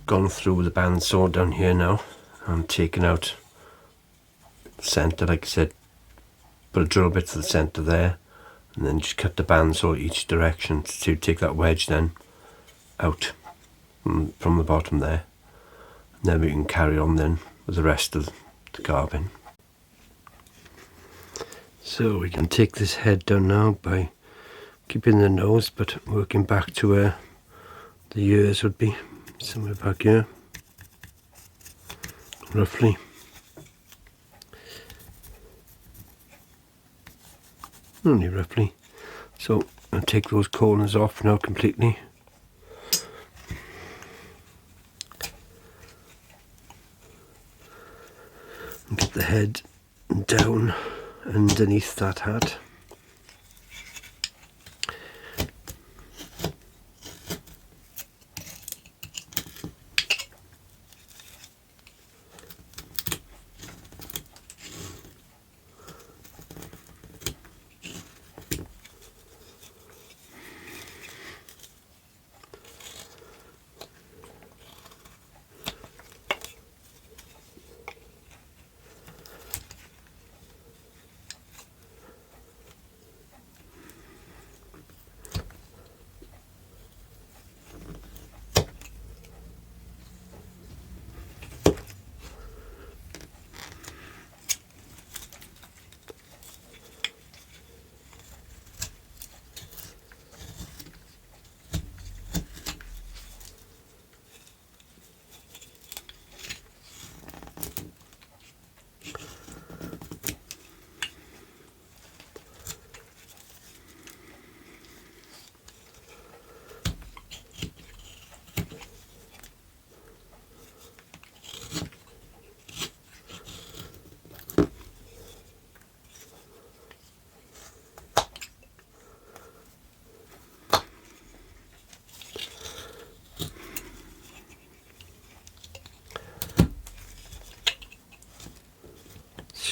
gone through with the bandsaw down here now. I'm taking out the centre, like I said, put a drill bit to the centre there, and then just cut the bandsaw each direction to take that wedge then out from the bottom there. And then we can carry on then with the rest of the carving. So we can take this head down now by keeping the nose but working back to where the ears would be, somewhere back here, roughly. Only roughly. So I'll take those corners off now completely. And get the head down underneath that hat.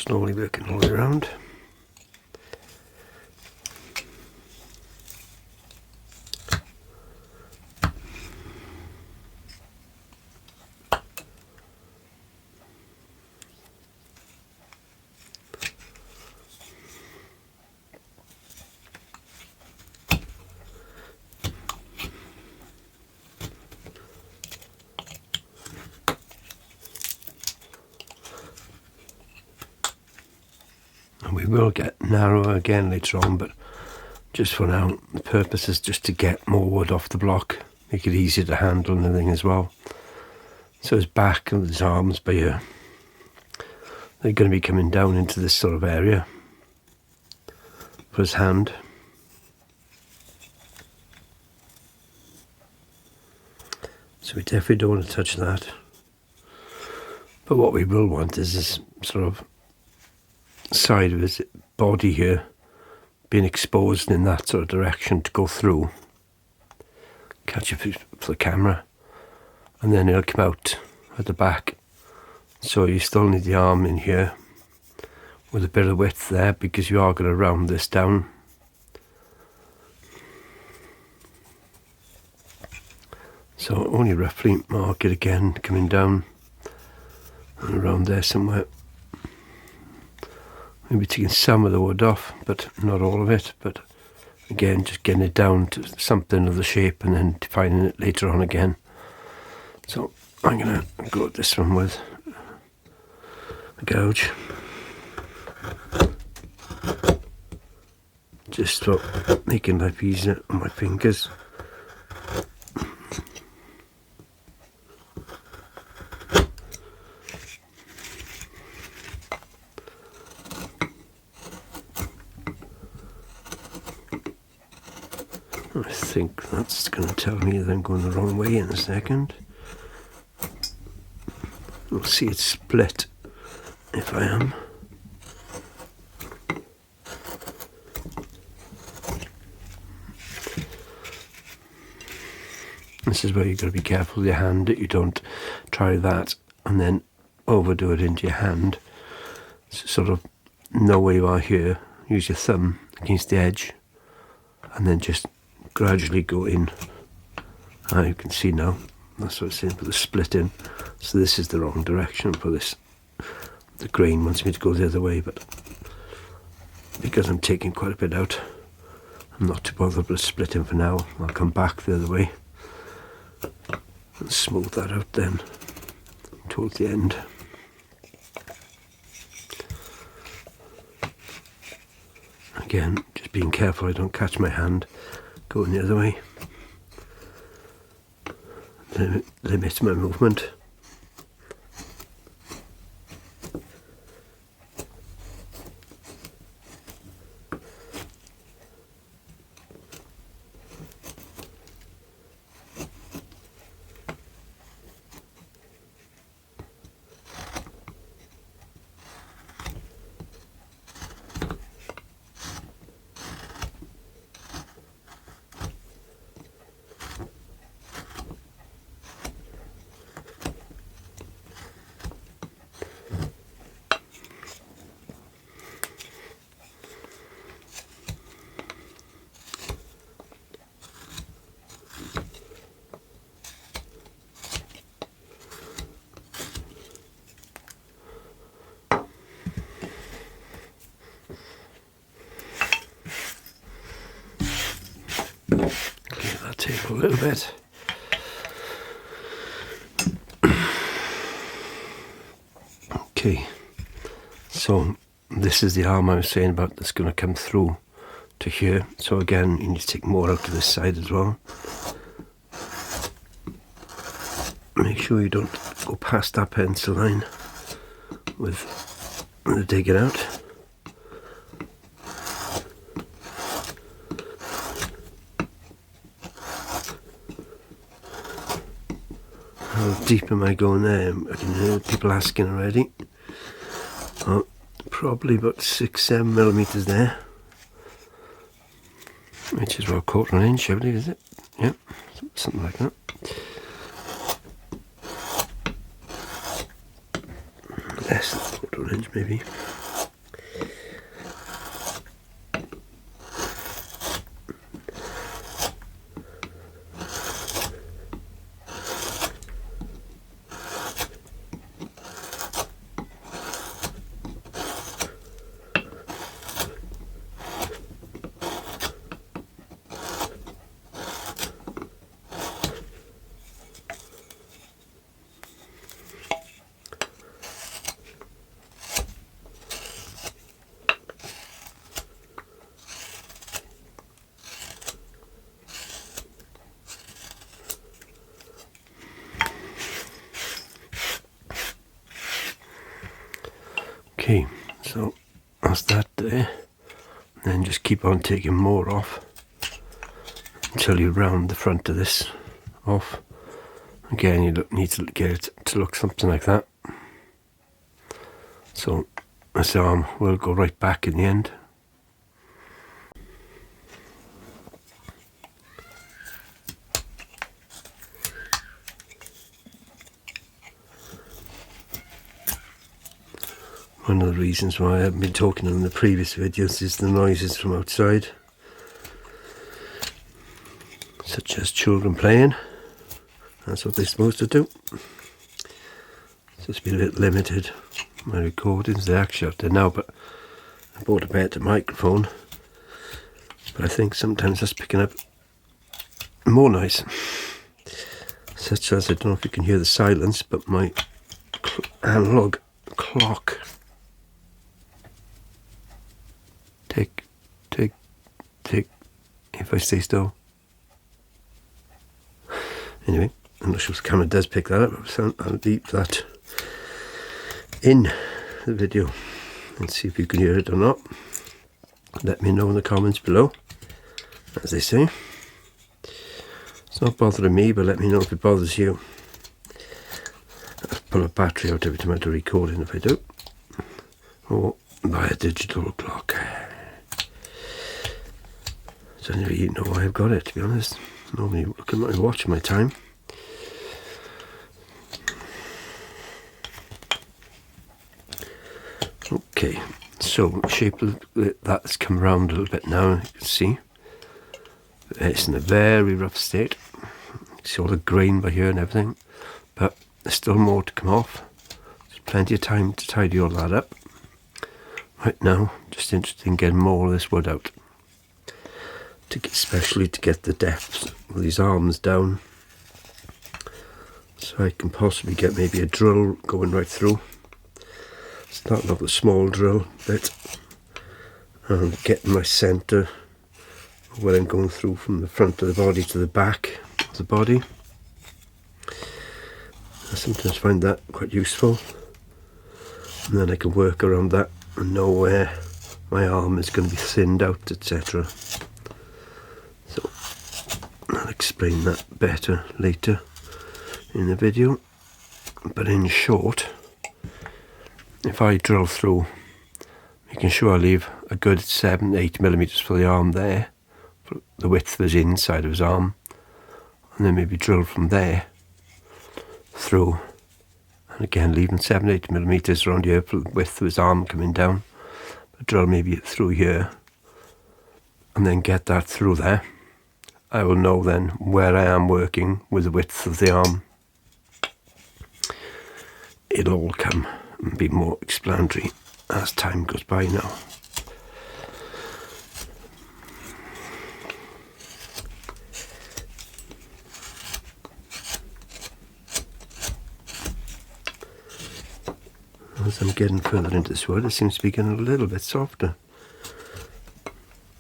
Slowly working all the way around. We will get narrower again later on, but just for now the purpose is just to get more wood off the block, make it easier to handle and everything as well. So his back and his arms by here, they're going to be coming down into this sort of area for his hand. So we definitely don't want to touch that, but what we will want is this sort of side of his body here being exposed in that sort of direction to go through, catch it for the camera, and then it'll come out at the back. So you still need the arm in here with a bit of width there, because you are going to round this down. So only roughly mark it again, coming down and around there somewhere. Maybe taking some of the wood off, but not all of it. But again, just getting it down to something of the shape and then defining it later on again. So I'm going to go at this one with a gouge. Just for making life easier on my fingers. I think that's going to tell me that I'm going the wrong way in a second. We'll see it split if I am. This is where you've got to be careful with your hand that you don't try that and then overdo it into your hand. So sort of know where you are here, use your thumb against the edge and then just gradually go in. You can see now That's what I was saying, put the split in. So this is the wrong direction for this. The grain wants me to go the other way, but because I'm taking quite a bit out, I'm not too bothered with splitting for now. I'll come back the other way and smooth that out then towards the end. Again, just being careful I don't catch my hand going the other way. Limit my movement. Clear that table a little bit. Okay, so this is the arm I was saying about that's going to come through to here. So again, you need to take more out to this side as well. Make sure you don't go past that pencil line with the digging out. How deep am I going there? I can hear people asking already. Oh, probably about 6-7 millimeters there, which is about 1/4 inch, I believe, is it? Yep, something like that. Less than 1/4 inch, maybe. Okay, so that's that there. Then just keep on taking more off until you round the front of this off. Again, you need to get it to look something like that. So this arm will go right back in the end. One of the reasons why I haven't been talking in the previous videos is the noises from outside, such as children playing. That's what they're supposed to do. Just be a bit limited. My recordings, they're actually out there now, but I bought a better microphone. But I think sometimes that's picking up more noise. Such as, I don't know if you can hear the silence, but my analog clock. Tick, tick, tick, if I stay still. Anyway, I'm not sure if the camera does pick that up, so I'll leave that in the video and see if you can hear it or not. Let me know in the comments below, as they say. It's not bothering me, but let me know if it bothers you. I'll pull a battery out every time I do recording if I do. Or buy a digital clock. I don't really know why I've got it, to be honest. Normally look at my watch, my time. Okay, so shape that's come round a little bit now, you can see. It's in a very rough state. See all the grain by here and everything, but there's still more to come off. There's plenty of time to tidy all that up. Right now, just interested in getting more of this wood out, especially to get the depth of these arms down, so I can possibly get maybe a drill going right through. Starting off with a small drill bit and getting my centre where I'm going through from the front of the body to the back of the body. I sometimes find that quite useful, and then I can work around that and know where my arm is going to be thinned out, etc. So I'll explain that better later in the video, but in short, if I drill through, making sure I leave a good 7-8 millimeters for the arm there, for the width of his inside of his arm, and then maybe drill from there through, and again leaving 7-8 millimeters around here for the width of his arm coming down, but drill maybe through here, and then get that through there. I will know then where I am working with the width of the arm. It'll all come and be more explanatory as time goes by now. As I'm getting further into this wood, it seems to be getting a little bit softer.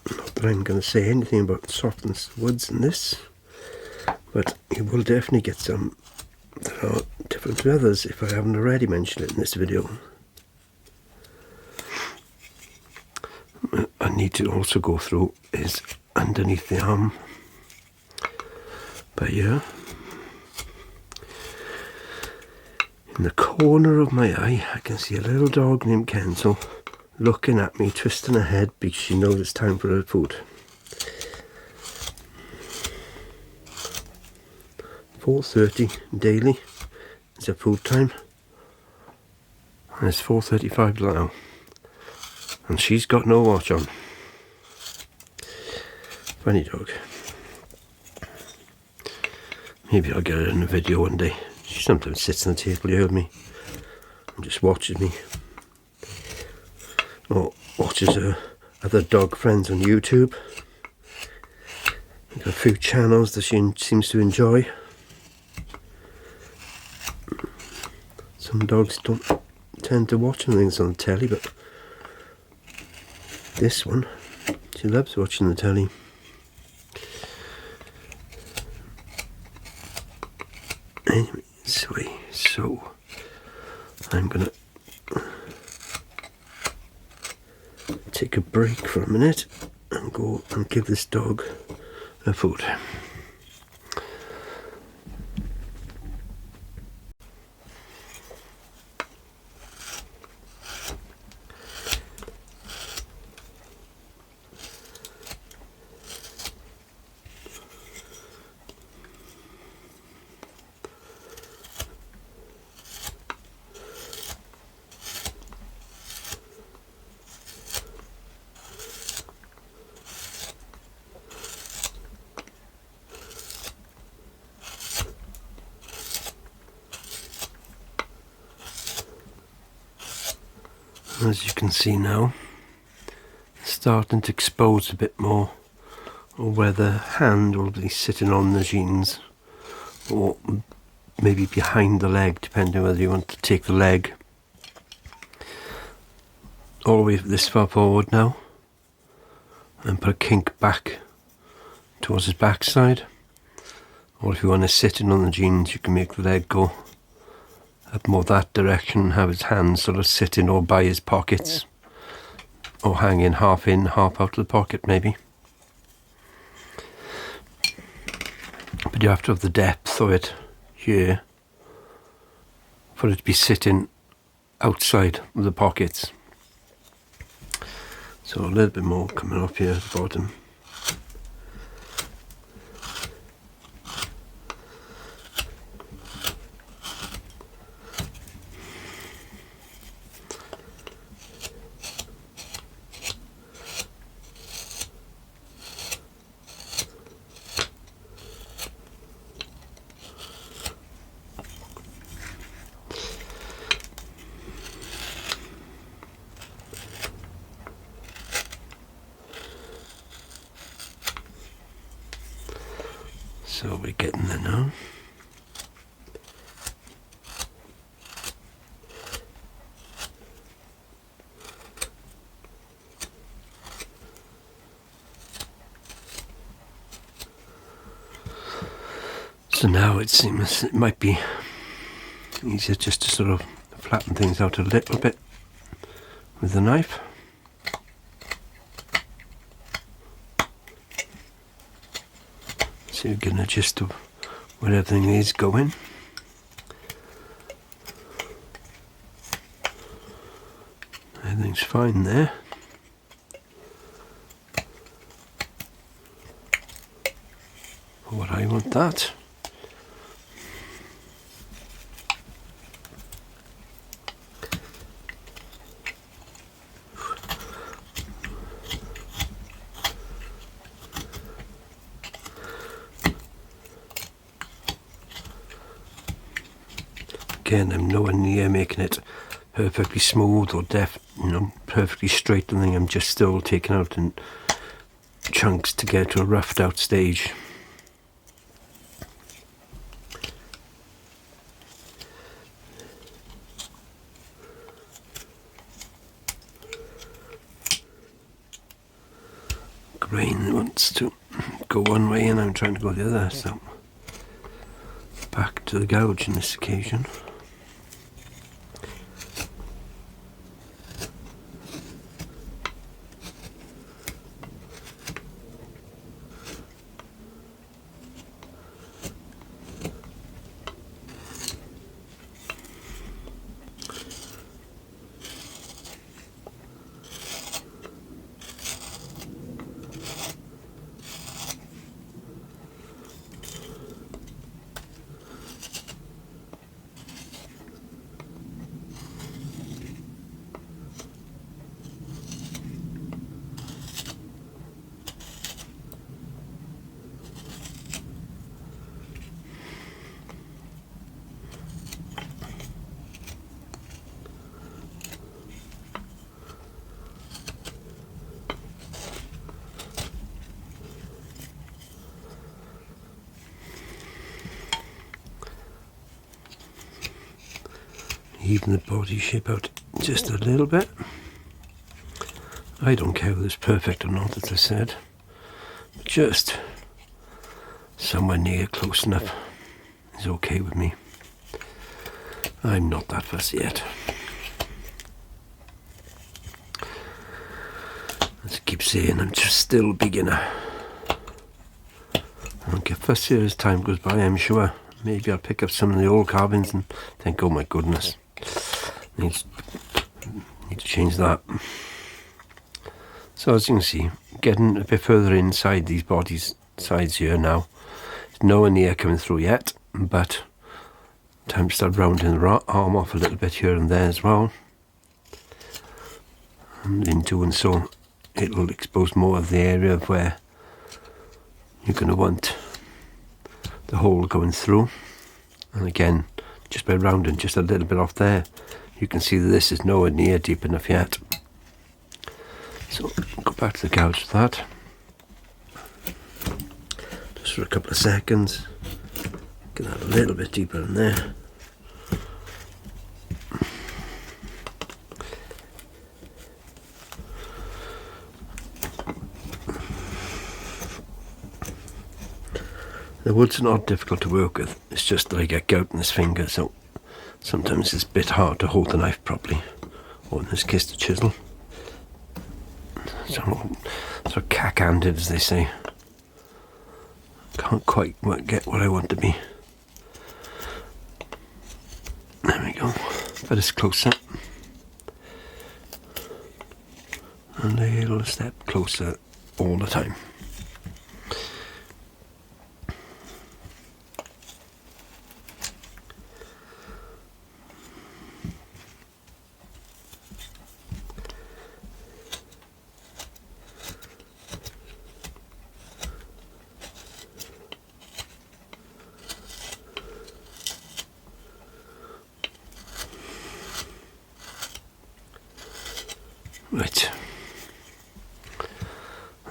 Not that I'm going to say anything about softness of woods in this, but you will definitely get some that are different to others if I haven't already mentioned it in this video. I need to also go through is underneath the arm by here. In the corner of my eye, I can see a little dog named Kenzel looking at me, twisting her head because she knows it's time for her food. 4:30 daily is her food time, and it's 4:35 now, and she's got no watch on. Funny dog. Maybe I'll get her in a video one day. She sometimes sits on the table here with me and just watches me, or watches her other dog friends on YouTube. I've got a few channels that she seems to enjoy. Some dogs don't tend to watch things on the telly, but this one, she loves watching the telly. Anyway, so I'm gonna take a break for a minute and go and give this dog her food. As you can see now, it's starting to expose a bit more, or where the hand will be sitting on the jeans, or maybe behind the leg, depending whether you want to take the leg all the way this far forward now and put a kink back towards his backside, or if you want to sit in on the jeans, you can make the leg go up more that direction, have his hands sort of sitting or by his pockets, or hanging half in, half out of the pocket maybe. But you have to have the depth of it here for it to be sitting outside of the pockets. So a little bit more coming up here at the bottom. So we're getting there now. So now it seems it might be easier just to sort of flatten things out a little bit with the knife. So you get a gist of where everything is going. Everything's fine there. For what I want that. Again, I'm nowhere near making it perfectly smooth or perfectly straight. I think I'm just still taking out in chunks to get to a roughed out stage. Grain wants to go one way and I'm trying to go the other, so back to the gouge on this occasion. Even the body shape out just a little bit. I don't care whether it's perfect or not, as I said. Just somewhere near close enough is okay with me. I'm not that fussy yet. As I keep saying, I'm just still a beginner. I'll get fussier as time goes by, I'm sure. Maybe I'll pick up some of the old carvings and think, oh my goodness, need to change that. So as you can see, getting a bit further inside these bodies sides here now. It's nowhere near coming through yet, but time to start rounding the arm off a little bit here and there as well. And in doing so, it'll expose more of the area of where you're going to want the hole going through. And again, just by rounding just a little bit off there, you can see that this is nowhere near deep enough yet. So go back to the gouge for that, just for a couple of seconds. Get that a little bit deeper in there. The wood's not difficult to work with, it's just that I get gout in this finger, so sometimes it's a bit hard to hold the knife properly, or in this case the chisel. So sort of cack-handed, as they say. Can't quite get what I want to be. There we go, but it's closer. And a little step closer all the time. Right,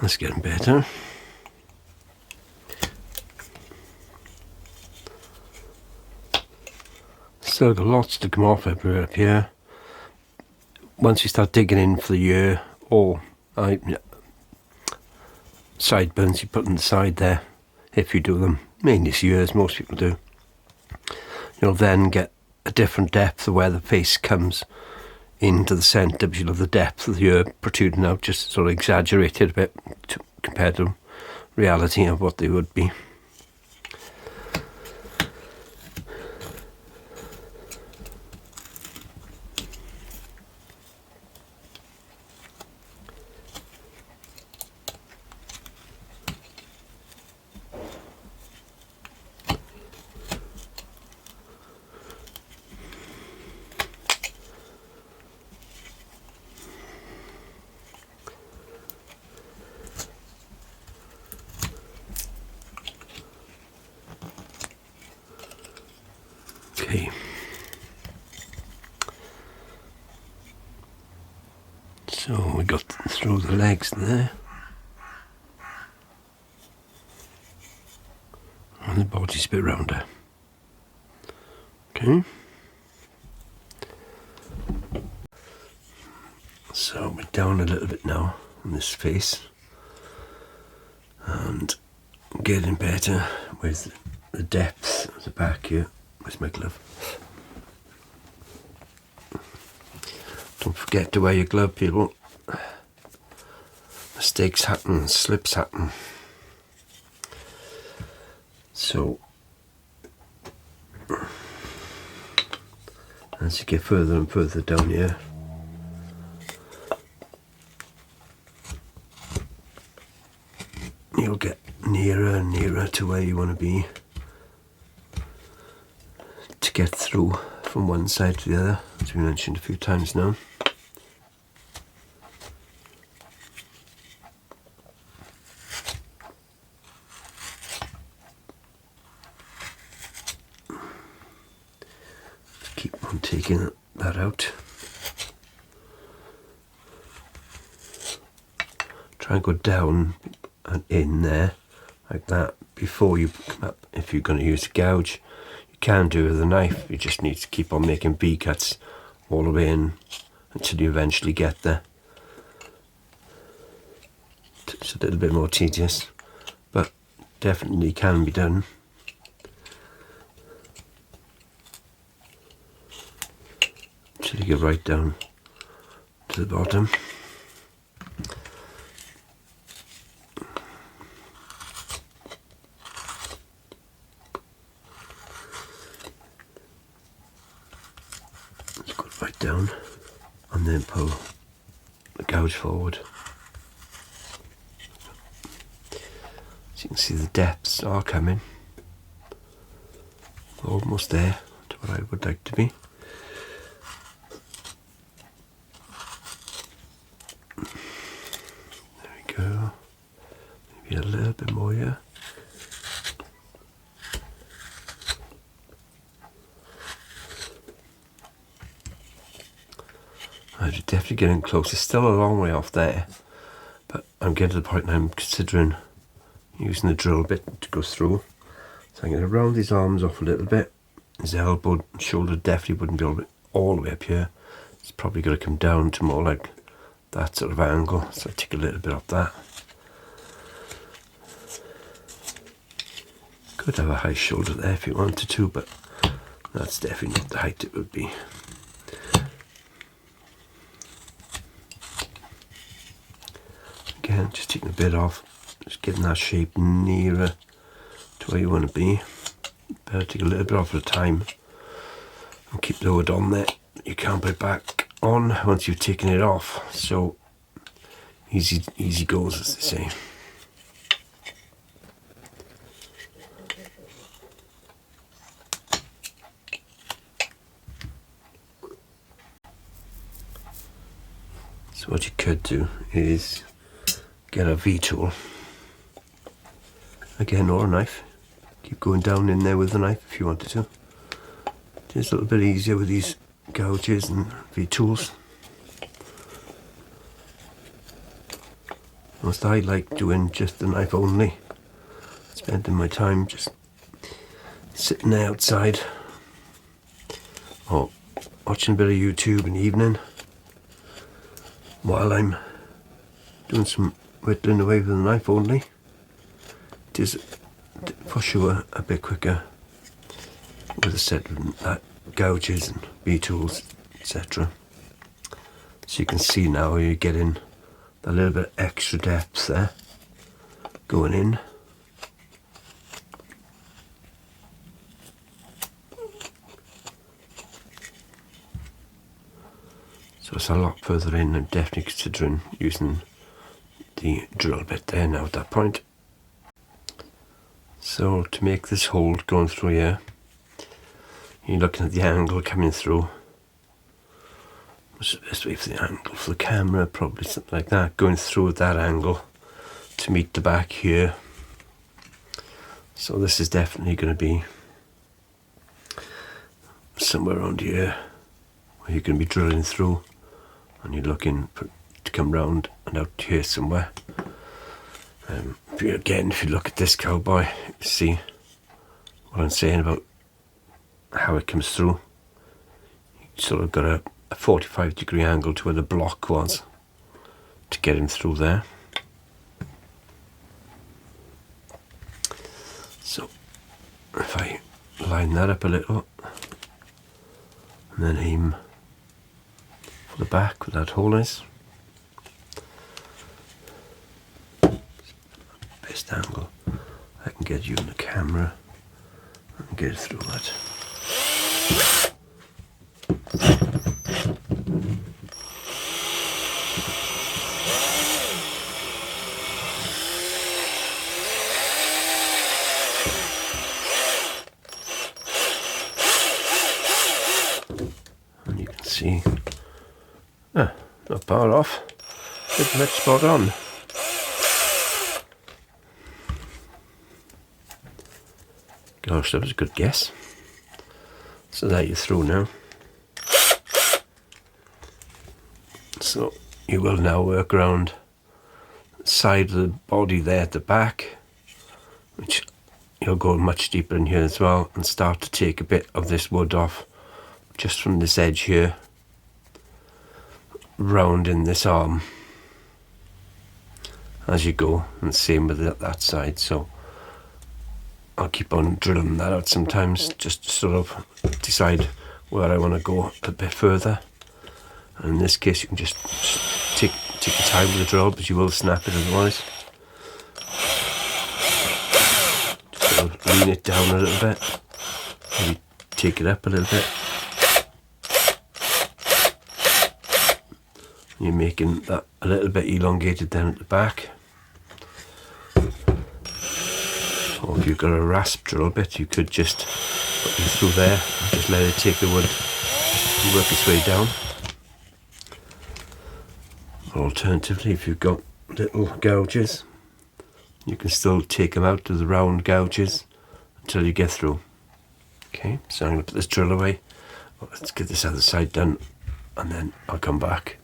that's getting better. Still got lots to come off everywhere up here. Once you start digging in for the year, or sideburns you put on the side there, if you do them, mainly this year, as most people do, you'll then get a different depth of where the face comes into the centre, because you'll have the depth of the ear protruding out, just sort of exaggerated a bit compared to reality of what they would be. Okay, so we got through the legs there, and the body's a bit rounder. Okay, so we're down a little bit now on this face, and getting better with the depth of the back here. Where's my glove? Don't forget to wear your glove, people. Mistakes happen, slips happen. So, as you get further and further down here, you'll get nearer and nearer to where you want to be, to get through from one side to the other, as we mentioned a few times now. Just keep on taking that out. Try and go down and in there like that before you come up. If you're going to use a gouge, can do with a knife. You just need to keep on making V cuts all the way in until you eventually get there. It's a little bit more tedious, but definitely can be done. Until you get right down to the bottom. Right down, and then pull the gouge forward. So you can see the depths are coming. Almost there to what I would like to be. There we go. Maybe a little bit more here. I'm definitely getting close. It's still a long way off there, but I'm getting to the point now I'm considering using the drill bit to go through. So I'm going to round his arms off a little bit. His elbow and shoulder definitely wouldn't be all the way up here. It's probably going to come down to more like that sort of angle. So I take a little bit off that. Could have a high shoulder there if you wanted to, but that's definitely not the height it would be. Again, just taking a bit off, just getting that shape nearer to where you want to be. Better take a little bit off at a time and keep the wood on there. You can't put it back on once you've taken it off. So easy goes, as they say. So what you could do is get a V-tool, again, or a knife. Keep going down in there with the knife if you wanted to. Just a little bit easier with these gouges and V-tools. Most I like doing just the knife only, spending my time just sitting there outside or watching a bit of YouTube in the evening while I'm doing some whittling away with a knife only. It is for sure a bit quicker with a set of gouges and B-tools, etc. So you can see now you're getting a little bit extra depth there going in. So it's a lot further in. I'm definitely considering using the drill bit there now at that point. So to make this hole going through here, you're looking at the angle coming through. What's the best way for the angle for the camera? Probably something like that, going through at that angle to meet the back here. So this is definitely going to be somewhere around here where you're going to be drilling through, and you're looking to come round and out here somewhere. If you look at this cowboy, you see what I'm saying about how it comes through. You sort of got a 45-degree angle to where the block was to get him through there. So if I line that up a little and then aim for the back where that hole is, best angle I can get you in the camera and get it through that. And you can see, not far off, pretty much spot on. Gosh, that was a good guess. So there you're through now. So you will now work around the side of the body there at the back, which you'll go much deeper in here as well, and start to take a bit of this wood off just from this edge here, round in this arm as you go, and same with that side. So I'll keep on drilling that out sometimes, just to sort of decide where I want to go a bit further. And in this case, you can just take your time with the drill, but you will snap it otherwise. Just sort of lean it down a little bit, maybe take it up a little bit. You're making that a little bit elongated down at the back. Or if you've got a rasp drill bit, you could just put it through there and just let it take the wood and work its way down. Or alternatively, if you've got little gouges, you can still take them out to the round gouges until you get through. Okay, so I'm going to put this drill away. Let's get this other side done, and then I'll come back.